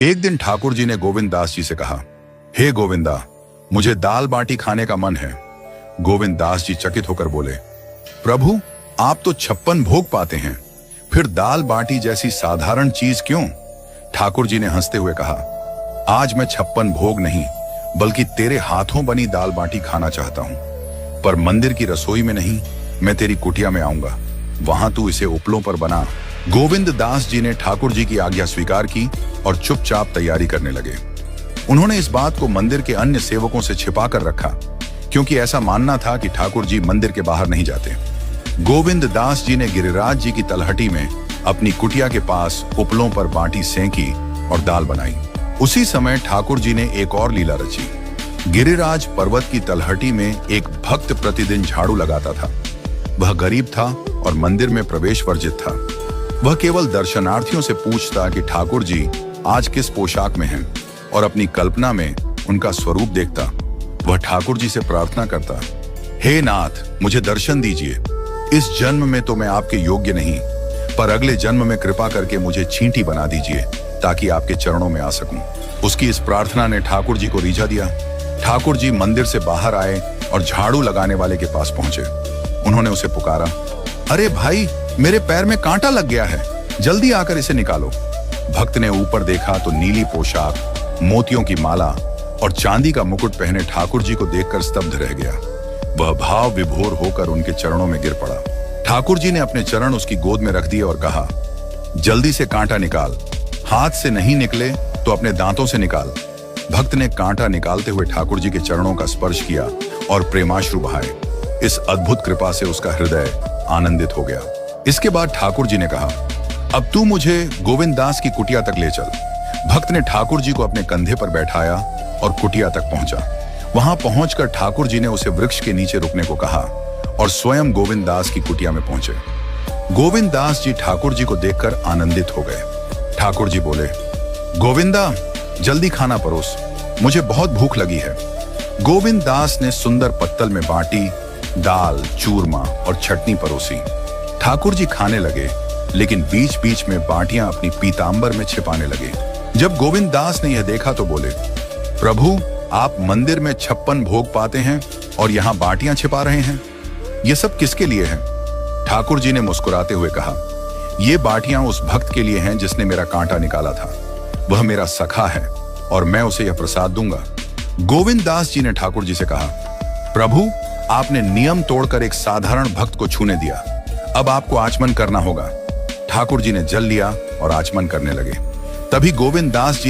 एक दिन ठाकुर जी ने गोविंद दास जी से कहा, हे गोविंदा, मुझे दाल बाटी खाने का मन है। गोविंद दास जी चकित होकर बोले, प्रभु, आप तो 56 भोग पाते हैं, फिर दाल बाटी जैसी साधारण चीज क्यों? ठाकुर जी ने हंसते हुए कहा, आज मैं 56 भोग नहीं बल्कि तेरे हाथों बनी दाल बाटी खाना चाहता हूं, पर मंदिर की रसोई में नहीं, मैं तेरी कुटिया में आऊंगा, वहां तू इसे उपलों पर बना। गोविंद दास जी ने ठाकुर जी की आज्ञा स्वीकार की और चुपचाप तैयारी करने लगे। उन्होंने इस बात को मंदिर के अन्य सेवकों से छिपा कर रखा, क्योंकि ऐसा मानना था कि ठाकुर जी मंदिर के बाहर नहीं जाते। गोविंद दास जी ने गिरिराज जी की तलहटी में अपनी कुटिया के पास उपलों पर बाटी सेंकी और दाल बनाई। उसी समय ठाकुर जी ने एक और लीला रची। गिरिराज पर्वत की तलहटी में एक भक्त प्रतिदिन झाड़ू लगाता था। वह गरीब था और मंदिर में प्रवेश वर्जित था। वह केवल दर्शनार्थियों से पूछता कि ठाकुर जी आज किस पोशाक में हैं, और अपनी कल्पना में उनका स्वरूप देखता। वह ठाकुर जी से प्रार्थना करता, हे नाथ, मुझे दर्शन दीजिए। इस जन्म में तो मैं आपके योग्य नहीं, पर अगले जन्म में कृपा करके मुझे चींटी बना दीजिए ताकि आपके चरणों में आ सकूं। उसकी इस प्रार्थना ने ठाकुर जी को रिझा दिया। ठाकुर जी मंदिर से बाहर आए और झाड़ू लगाने वाले के पास पहुंचे। उन्होंने उसे पुकारा, अरे भाई, मेरे पैर में कांटा लग गया है, जल्दी आकर इसे निकालो। भक्त ने ऊपर देखा तो नीली पोशाक, मोतियों की माला और चांदी का मुकुट पहने ठाकुर जी को देखकर स्तब्ध रह गया। वह भाव विभोर होकर उनके चरणों में गिर पड़ा। ठाकुर जी ने अपने चरण उसकी गोद में रख दिए और कहा, जल्दी से कांटा निकाल, हाथ से नहीं निकले तो अपने दांतों से निकाल। भक्त ने कांटा निकालते हुए ठाकुर जी के चरणों का स्पर्श किया और प्रेमाश्रु बहाए। इस अद्भुत कृपा से उसका हृदय आनंदित हो गया। इसके बाद ठाकुर जी ने कहा, अब तू मुझे गोविंद दास की कुटिया तक ले चल। भक्त ने ठाकुर जी को अपने कंधे पर बैठाया और कुटिया तक पहुंचा। वहां पहुंचकर ठाकुर जी ने उसे वृक्ष के नीचे रुकने को कहा और स्वयं गोविंद दास की कुटिया में पहुंचे। गोविंद दास जी ठाकुर जी को देखकर आनंदित हो गए। ठाकुर जी बोले, गोविंदा, जल्दी खाना परोस, मुझे बहुत भूख लगी है। गोविंद दास ने सुंदर पत्तल में बाटी, दाल, चूरमा और चटनी परोसी। ठाकुर जी खाने लगे, लेकिन बीच बीच में बाटियां अपनी पीतांबर में छिपाने लगे। जब गोविंद दास ने यह देखा तो बोले, प्रभु, आप मंदिर में 56 भोग पाते हैं और यहाँ बाटियां छिपा रहे हैं, ये सब किसके लिए है? ठाकुर जी ने मुस्कुराते हुए कहा, ये बाटियां उस भक्त के लिए हैं जिसने मेरा कांटा निकाला था। वह मेरा सखा है और मैं उसे यह प्रसाद दूंगा। गोविंद दास जी ने ठाकुर जी से कहा, प्रभु, आपने नियम तोड़कर एक साधारण भक्त को छूने दिया, अब आपको आचमन करना होगा। ठाकुर जी ने जल लिया और आचमन करने लगे। तभी गोविंद दास जी